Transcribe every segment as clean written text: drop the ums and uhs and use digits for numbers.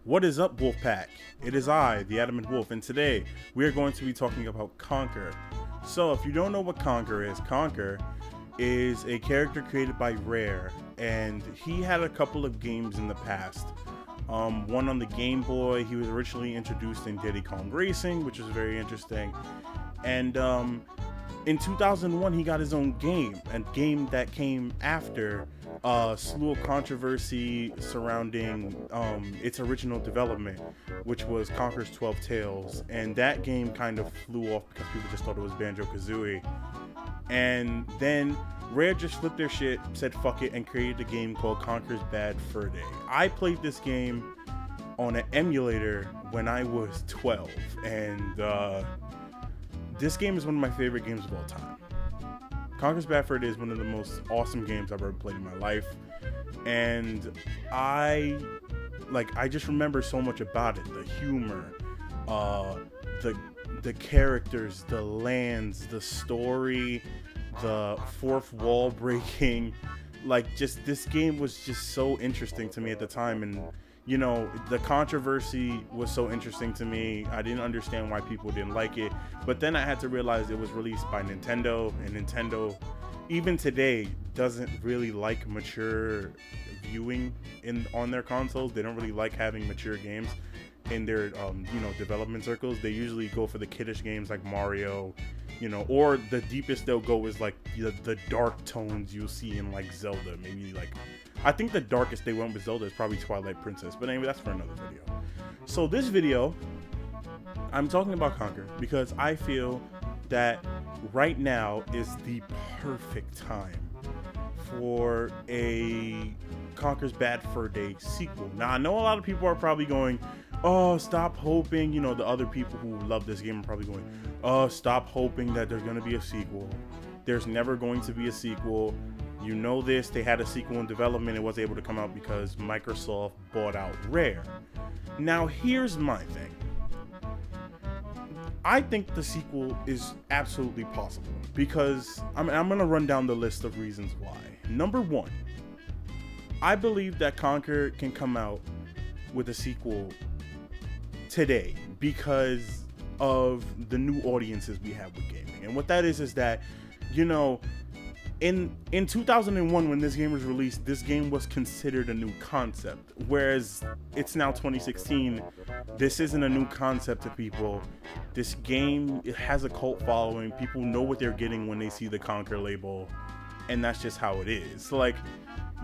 What is up, Wolfpack? It is I, TheAdamantWolf, and today we are going to be talking about Conker. So, if you don't know what Conker is a character created by Rare, and he had a couple of games in the past. One on the Game Boy. He was originally introduced in Diddy Kong Racing, which was very interesting. And in 2001, he got his own game, a game that came after a slew of controversy surrounding its original development, which was Conker's 12 Tales. And that game kind of flew off because people just thought it was Banjo-Kazooie. And then Rare just flipped their shit, said fuck it, and created a game called Conker's Bad Fur Day. I played this game on an emulator when I was 12, and this game is one of my favorite games of all time. Conker's Bad Fur Day is one of the most awesome games I've ever played in my life, and I just remember so much about it. The humor, the characters, the lands, the story, the fourth wall breaking. Just this game was just so interesting to me at the time, and you know, the controversy was so interesting to me. I didn't understand why people didn't like it, but then I had to realize it was released by Nintendo, and Nintendo, even today, doesn't really like mature viewing on their consoles. They don't really like having mature games in their development circles. They usually go for the kiddish games like Mario, or the deepest they'll go is like the dark tones you'll see in like Zelda. Maybe I think the darkest they went with Zelda is probably Twilight Princess, but anyway, that's for another video. So this video, I'm talking about Conker because I feel that right now is the perfect time for a Conker's Bad Fur Day sequel. Now, I know a lot of people are probably going, oh, stop hoping. The other people who love this game are probably going, oh, stop hoping that there's going to be a sequel. There's never going to be a sequel. You know this, they had a sequel in development. It wasn't able to come out because Microsoft bought out Rare. Now, here's my thing. I think the sequel is absolutely possible because I'm going to run down the list of reasons why. Number one, I believe that Conker can come out with a sequel today because of the new audiences we have with gaming. And what that is that, in 2001, when this game was released, this game was considered a new concept. Whereas it's now 2016, this isn't a new concept to people. This game, it has a cult following. People know what they're getting when they see the Conker label, and that's just how it is.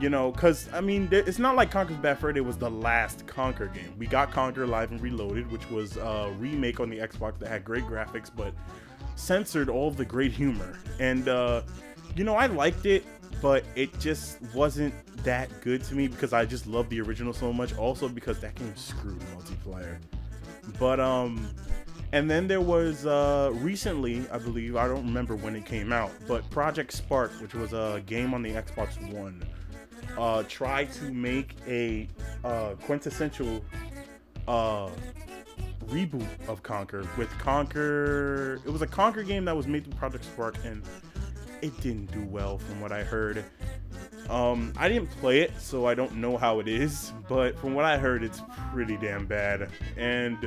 Because, it's not like Conker's Bad Fur Day was the last Conker game. We got Conker Live and Reloaded, which was a remake on the Xbox that had great graphics, but censored all of the great humor. And, I liked it, but it just wasn't that good to me because I just love the original so much. Also because that game screwed multiplayer. But, and then there was, recently, I believe, I don't remember when it came out, but Project Spark, which was a game on the Xbox One, tried to make a quintessential reboot of Conker with Conker. It was a Conker game that was made through Project Spark, and it didn't do well from what I heard. I didn't play it, so I don't know how it is, but from what I heard, it's pretty damn bad. And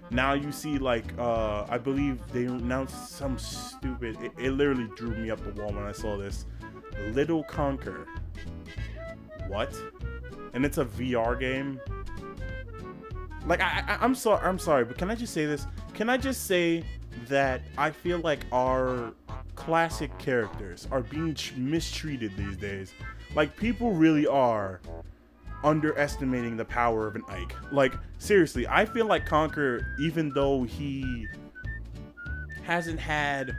now you see, I believe they announced some stupid, it literally drew me up the wall when I saw this. Little Conker. What? And it's a VR game? I'm sorry, but can I just say this? Can I just say that I feel like our classic characters are being mistreated these days? People really are underestimating the power of an Ike. Seriously, I feel like Conker, even though he hasn't had,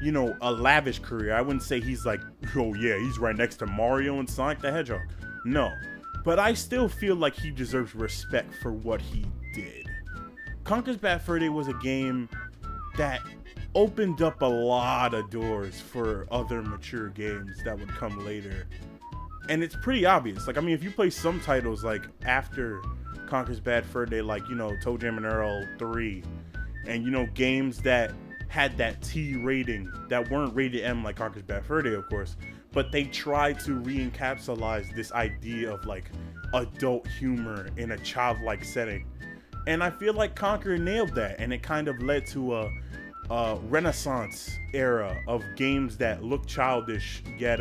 a lavish career, I wouldn't say he's oh yeah, he's right next to Mario and Sonic the Hedgehog. No. But I still feel like he deserves respect for what he did. Conker's Bad Fur Day was a game that opened up a lot of doors for other mature games that would come later. And it's pretty obvious. If you play some titles after Conker's Bad Fur Day, Toe Jam and Earl 3, and games that had that T rating that weren't rated M like Conker's Bad Fur Day, of course, but they try to re-encapsulize this idea of like adult humor in a childlike setting. And I feel like Conker nailed that, and it kind of led to a renaissance era of games that look childish yet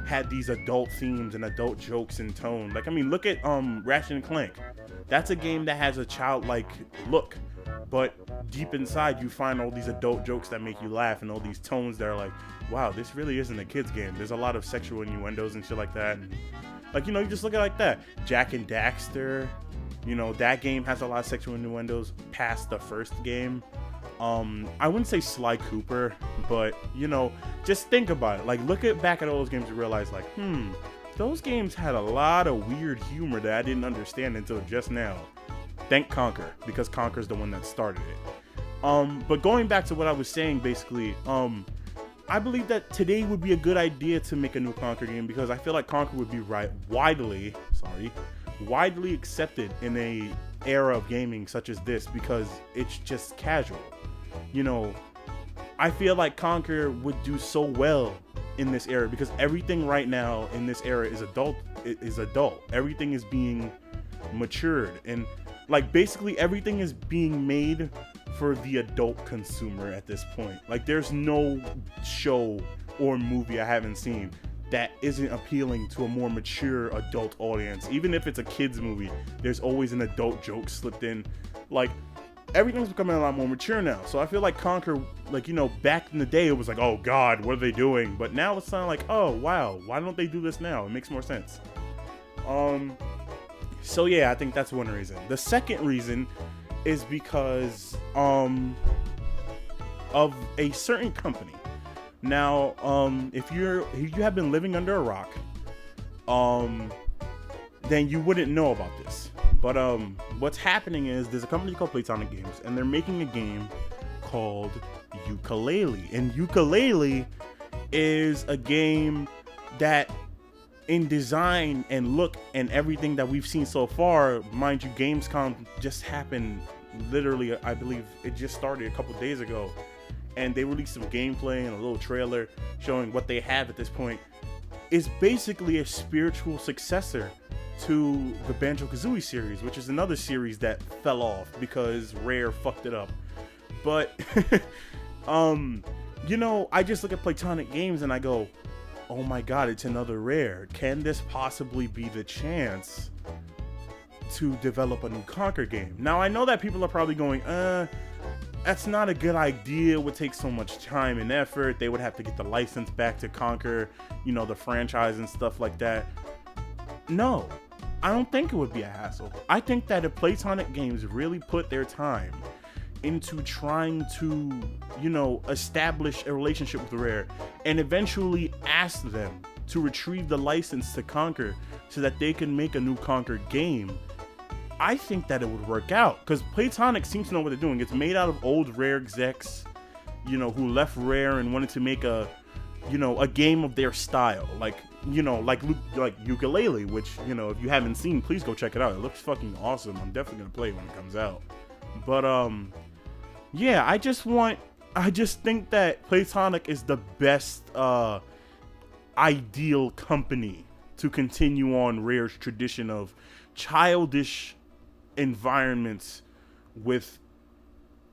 had these adult themes and adult jokes and tone. Like, I mean, look at Ratchet and Clank. That's a game that has a childlike look, but deep inside you find all these adult jokes that make you laugh and all these tones that are like, wow, this really isn't a kid's game. There's a lot of sexual innuendos and shit like that. And, like, you know, you just look at it like that. Jak and Daxter, you know, that game has a lot of sexual innuendos past the first game. I wouldn't say Sly Cooper, but, you know, just think about it. Like, look back at all those games and realize, like, those games had a lot of weird humor that I didn't understand until just now. Thank Conker, because Conker's the one that started it. But going back to what I was saying, basically, I believe that today would be a good idea to make a new Conker game, because I feel like Conker would be widely accepted in a era of gaming such as this, because it's just casual. You know, I feel like Conker would do so well in this era, because everything right now in this era is adult. Everything is being matured, and like basically everything is being made for the adult consumer at this point. Like, there's no show or movie I haven't seen that isn't appealing to a more mature adult audience. Even if it's a kid's movie, there's always an adult joke slipped in. Like, everything's becoming a lot more mature now. So I feel like Conker, like, you know, back in the day it was like, oh god, what are they doing? But now it's kind of like, oh wow, why don't they do this now? It makes more sense. So yeah, I think that's one reason. The second reason is because of a certain company. Now, if you have been living under a rock, then you wouldn't know about this. But what's happening is there's a company called Platonic Games, and they're making a game called Ukulele. And Ukulele is a game that, in design and look and everything that we've seen so far, mind you, Gamescom just happened literally, I believe it just started a couple days ago, and they released some gameplay and a little trailer showing what they have at this point. Is basically a spiritual successor to the Banjo-Kazooie series, which is another series that fell off because Rare fucked it up. But you know, I just look at Platonic Games and I go, oh my god, it's another Rare. Can this possibly be the chance to develop a new Conker game? Now, I know that people are probably going, that's not a good idea. It would take so much time and effort. They would have to get the license back to Conker, you know, the franchise and stuff like that. No, I don't think it would be a hassle. I think that if Platonic Games really put their time into trying to, you know, establish a relationship with Rare and eventually ask them to retrieve the license to Conker so that they can make a new Conker game, I think that it would work out, because Platonic seems to know what they're doing. It's made out of old Rare execs, you know, who left Rare and wanted to make a, you know, a game of their style, like, you know, like Ukulele, which, you know, if you haven't seen, please go check it out. It looks fucking awesome. I'm definitely gonna play it when it comes out. But yeah, I just think that Platonic is the best ideal company to continue on Rare's tradition of childish environments with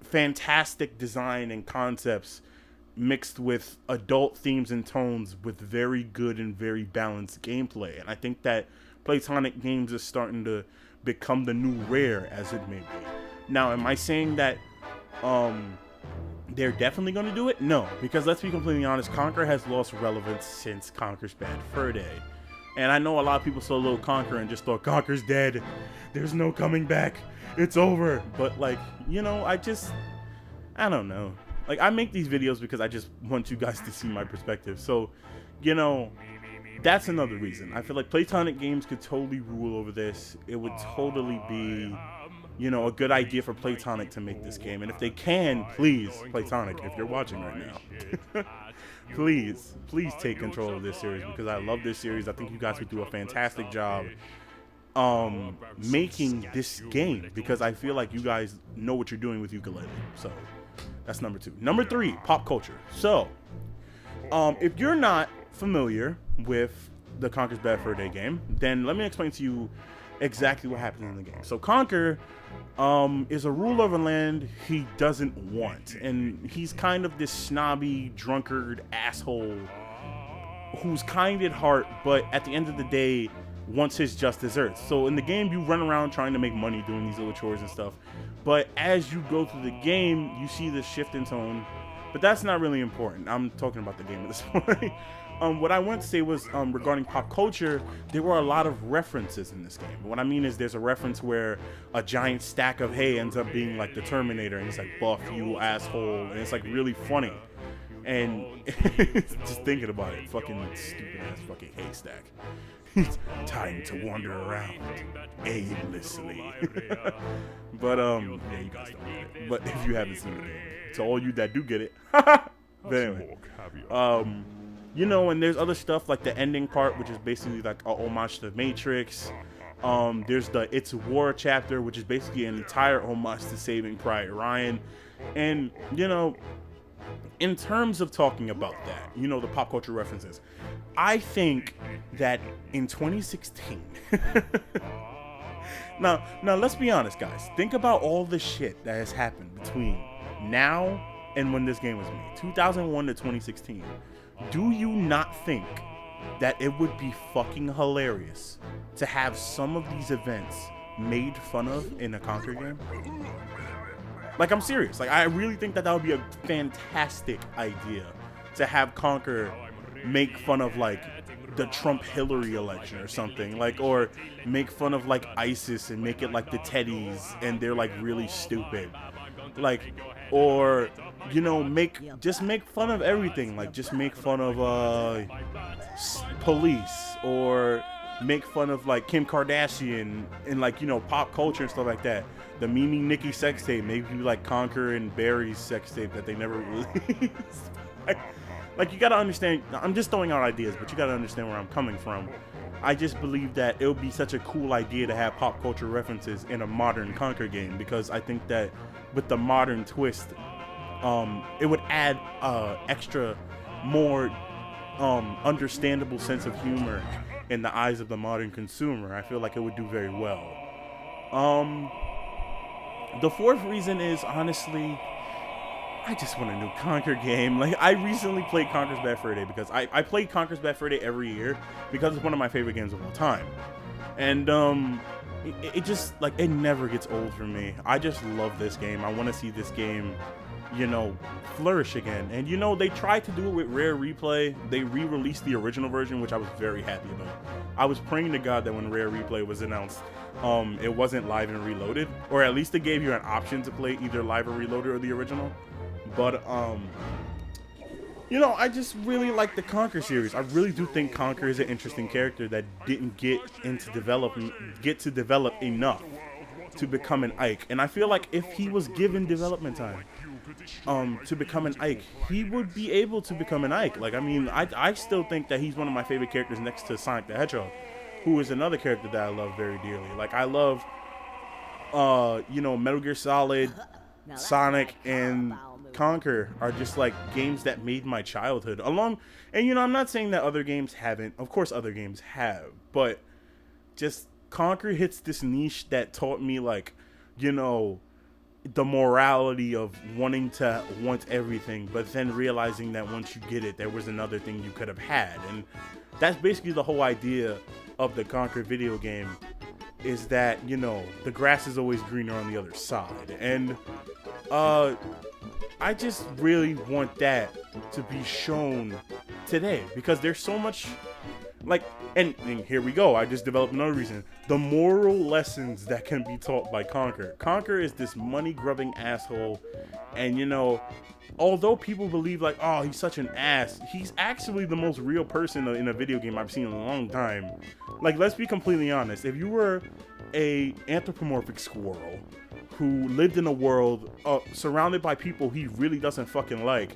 fantastic design and concepts mixed with adult themes and tones with very good and very balanced gameplay. And I think that Platonic Games is starting to become the new Rare, as it may be. Now, am I saying that they're definitely going to do it? No, because let's be completely honest, Conker has lost relevance since Conker's Bad Fur Day. And I know a lot of people saw little Conker and just thought, Conker's dead. There's no coming back. It's over. But, like, you know, I don't know. Like, I make these videos because I just want you guys to see my perspective. So, you know, that's another reason. I feel like Platonic Games could totally rule over this. It would totally be, you know, a good idea for Platonic to make this game. And if they can, please, Platonic, if you're watching right now, please take control of this series, because I love this series. I think you guys would do a fantastic job making this game, because I feel like you guys know what you're doing with Ukulele. So that's number 2. Number 3, pop culture. So if you're not familiar with the Conker's Bad Fur Day game, then let me explain to you exactly what happens in the game. So Conker is a ruler of a land he doesn't want, and he's kind of this snobby, drunkard asshole who's kind at heart, but at the end of the day wants his just desserts. So in the game, you run around trying to make money doing these little chores and stuff, but as you go through the game, you see the shift in tone. But that's not really important. I'm talking about the game at this point. What I wanted to say was regarding pop culture, there were a lot of references in this game. What I mean is there's a reference where a giant stack of hay ends up being like the Terminator, and it's like, "Buff, you asshole," and it's like really funny. And just thinking about it, fucking stupid ass fucking haystack. It's time to wander around aimlessly. But yeah, you guys don't get it. But if you haven't seen the game, to all you that do get it, but anyway, you know, and there's other stuff like the ending part, which is basically like a homage to the Matrix. There's the It's War chapter, which is basically an entire homage to Saving Private Ryan. And, you know, in terms of talking about that, you know, the pop culture references, I think that in 2016, now let's be honest, guys. Think about all the shit that has happened between now and when this game was made, 2001 to 2016. Do you not think that it would be fucking hilarious to have some of these events made fun of in a Conker game? Like, I'm serious. Like, I really think that would be a fantastic idea to have Conker make fun of, like, the Trump-Hillary election or something. Like, or make fun of, like, ISIS and make it like the Teddies and they're, like, really stupid. Like, or, you know, just make fun of everything. Like, just make fun of police, or make fun of like Kim Kardashian and like, you know, pop culture and stuff like that. The Mimi Nicki sex tape, maybe like Conker and Barry's sex tape that they never released. Like, you gotta understand, I'm just throwing out ideas, but you gotta understand where I'm coming from. I just believe that it would be such a cool idea to have pop culture references in a modern Conker game, because I think that with the modern twist, it would add extra, more understandable sense of humor in the eyes of the modern consumer. I feel like it would do very well. The fourth reason is, honestly, I just want a new Conker game. Like, I recently played Conker's Bad Fur Day because I played Conker's Bad Fur Day every year because it's one of my favorite games of all time. And it just, like, it never gets old for me. I just love this game. I want to see this game, you know, flourish again. And, you know, they tried to do it with Rare Replay. They re-released the original version, which I was very happy about. I was praying to God that when Rare Replay was announced, it wasn't live and reloaded, or at least they gave you an option to play either live or reloaded or the original. But you know, I just really like the Conker series. I really do think Conker is an interesting character that didn't get to develop enough to become an Ike. And I feel like if he was given development time to become an Ike, he would be able to become an Ike. Like, I mean, I still think that he's one of my favorite characters next to Sonic the Hedgehog, who is another character that I love very dearly. Like, I love you know, Metal Gear Solid, Sonic, and Conker are just like games that made my childhood. And you know, I'm not saying that other games haven't. Of course other games have, but just Conker hits this niche that taught me, like, you know, the morality of wanting to want everything, but then realizing that once you get it, there was another thing you could have had. And that's basically the whole idea of the Conker video game, is that, you know, the grass is always greener on the other side. And I just really want that to be shown today, because there's so much, like, and here we go, I just developed another reason. The moral lessons that can be taught by Conker. Conker is this money-grubbing asshole, and, you know, although people believe, like, oh, he's such an ass, he's actually the most real person in a video game I've seen in a long time. Like, let's be completely honest. If you were a anthropomorphic squirrel who lived in a world surrounded by people he really doesn't fucking like,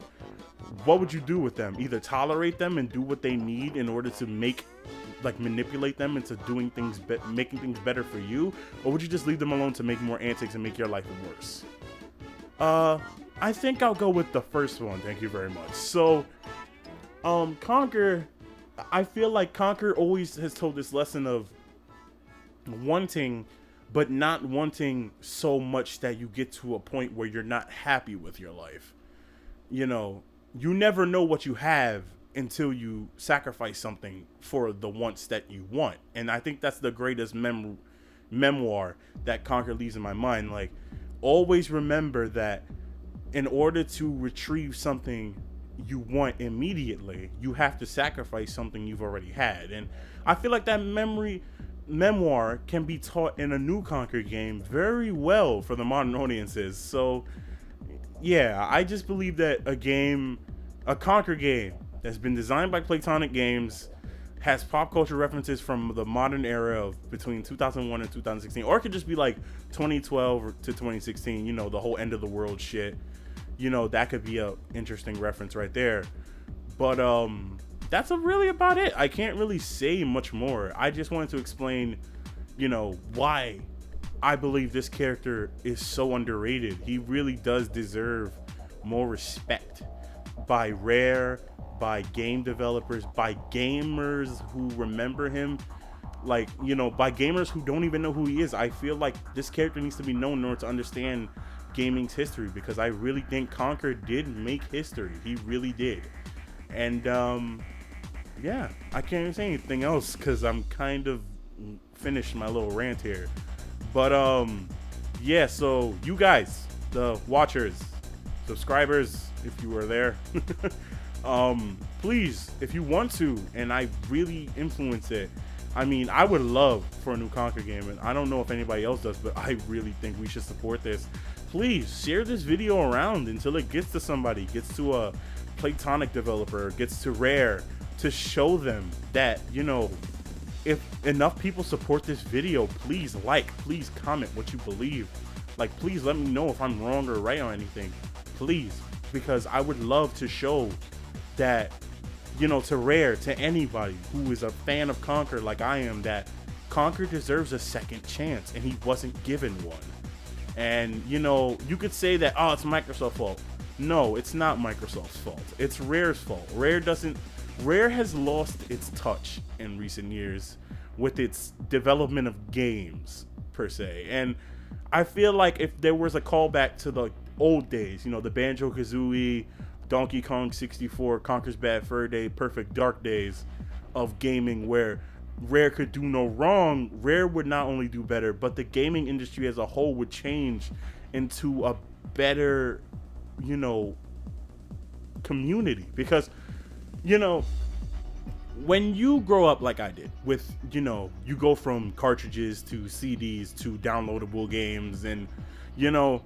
what would you do with them? Either tolerate them and do what they need in order to manipulate them into doing things, making things better for you, or would you just leave them alone to make more antics and make your life worse? I think I'll go with the first one. Thank you very much. So, Conker I feel like Conker always has told this lesson of wanting, but not wanting so much that you get to a point where you're not happy with your life. You know, you never know what you have until you sacrifice something for the wants that you want. And I think that's the greatest memoir that Conker leaves in my mind. Like, always remember that in order to retrieve something you want immediately, you have to sacrifice something you've already had. And I feel like that memoir can be taught in a new Conker game very well for the modern audiences. So yeah, I just believe that a Conker game that's been designed by Playtonic Games, has pop culture references from the modern era of between 2001 and 2016, or it could just be like 2012 to 2016, you know, the whole end of the world shit. You know, that could be a interesting reference right there. But that's really about it. I can't really say much more. I just wanted to explain, you know, why I believe this character is so underrated. He really does deserve more respect by Rare, by game developers, by gamers who remember him, like, you know, by gamers who don't even know who he is. I feel like this character needs to be known in order to understand gaming's history, because I really think Conker did make history. He really did. And yeah, I can't even say anything else because I'm kind of finished my little rant here. But yeah, so you guys, the watchers, subscribers, if you were there, please, if you want to, and I really influence it, I mean, I would love for a new Conker game, and I don't know if anybody else does, but I really think we should support this. Please share this video around until it gets to somebody, gets to a Playtonic developer, gets to Rare, to show them that, you know, if enough people support this video, please like, please comment what you believe. Like, please let me know if I'm wrong or right on anything. Please, because I would love to show that, you know, to Rare, to anybody who is a fan of Conker like I am, that Conker deserves a second chance and he wasn't given one. And, you know, you could say that, oh, it's Microsoft's fault. No, it's not Microsoft's fault. It's Rare's fault. Rare has lost its touch in recent years with its development of games, per se. And I feel like if there was a callback to the old days, you know, the Banjo-Kazooie, Donkey Kong 64, Conker's Bad Fur Day, Perfect Dark days of gaming where Rare could do no wrong, Rare would not only do better, but the gaming industry as a whole would change into a better, you know, community. Because, you know, when you grow up like I did with, you know, you go from cartridges to CDs to downloadable games, and, you know,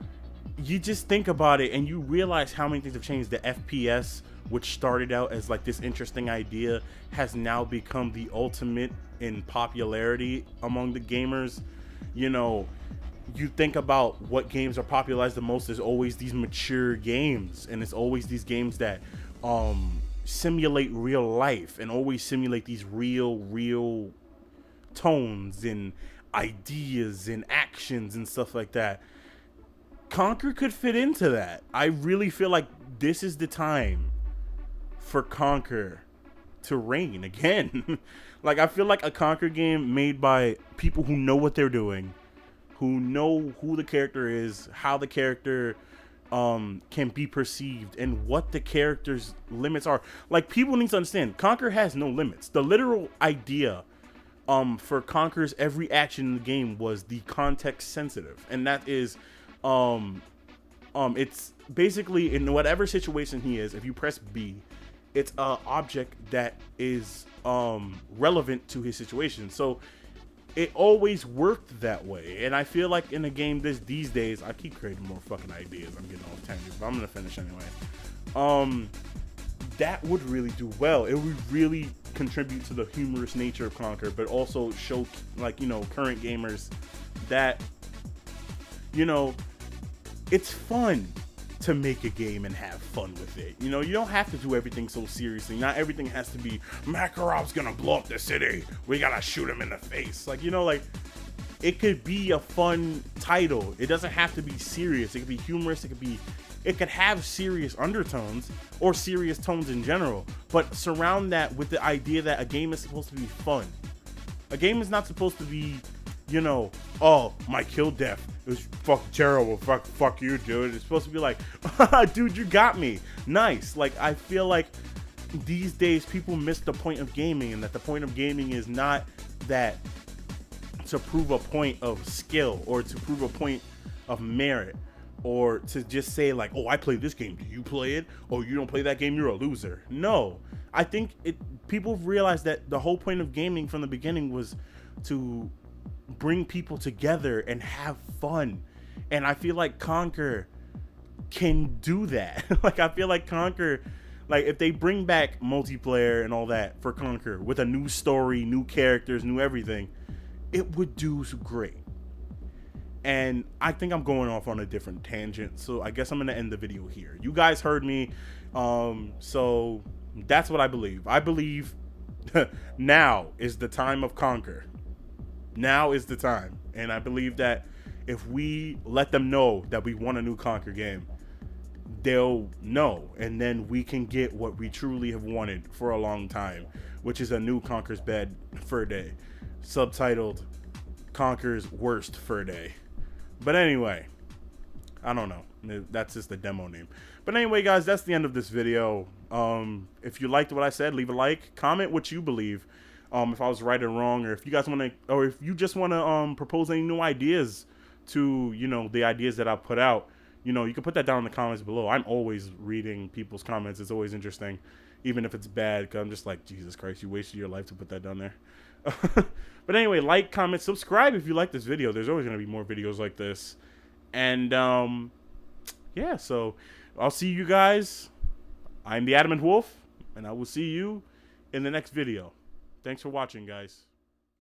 you just think about it and you realize how many things have changed. The FPS, which started out as like this interesting idea, has now become the ultimate in popularity among the gamers. You know, you think about what games are popularized the most, there's always these mature games, and it's always these games that simulate real life and always simulate these real tones and ideas and actions and stuff like that. Conker could fit into that. I really feel like this is the time for Conker to reign again. Like, I feel like a Conker game made by people who know what they're doing, who know who the character is, how the character can be perceived, and what the character's limits are. Like, people need to understand, Conker has no limits. The literal idea for Conker's every action in the game was the context sensitive, and that is it's basically in whatever situation he is, if you press B, it's a object that is relevant to his situation. So it always worked that way. And I feel like in a game these days, I keep creating more fucking ideas. I'm getting off tangent, but I'm gonna finish anyway. That would really do well. It would really contribute to the humorous nature of Conker, but also show, like, you know, current gamers that, you know, it's fun to make a game and have fun with it. You know, you don't have to do everything so seriously. Not everything has to be, Makarov's gonna blow up the city, we gotta shoot him in the face. Like, you know, like, it could be a fun title. It doesn't have to be serious. It could be humorous. It could have serious undertones or serious tones in general, but surround that with the idea that a game is supposed to be fun. A game is not supposed to be, you know, oh, my kill death is fucking terrible. Fuck you, dude. It's supposed to be like, dude, you got me. Nice. Like, I feel like these days people miss the point of gaming, and that the point of gaming is not that to prove a point of skill or to prove a point of merit or to just say like, oh, I played this game, do you play it? Oh, you don't play that game, you're a loser. No, I think people realize that the whole point of gaming from the beginning was to bring people together and have fun, and I feel like Conker can do that. Like, I feel like Conker, like, if they bring back multiplayer and all that for Conker with a new story, new characters, new everything, it would do great. And I think I'm going off on a different tangent, so I guess I'm going to end the video here. You guys heard me, so that's what I believe. I believe now is the time of Conker. Now is the time. And I believe that if we let them know that we want a new Conker game, they'll know, and then we can get what we truly have wanted for a long time, which is a new Conker's Bad Fur Day, subtitled Conker's Worst Fur Day. But anyway, I don't know, that's just the demo name. But anyway, guys, that's the end of this video. If you liked what I said, leave a like, comment what you believe, if I was right or wrong, or if you guys want to, or if you just want to propose any new ideas to, you know, the ideas that I put out. You know, you can put that down in the comments below. I'm always reading people's comments. It's always interesting, even if it's bad, because I'm just like, Jesus Christ, you wasted your life to put that down there. But anyway, like, comment, subscribe if you like this video. There's always going to be more videos like this. And, yeah, so I'll see you guys. I'm TheAdamantWolf, and I will see you in the next video. Thanks for watching, guys.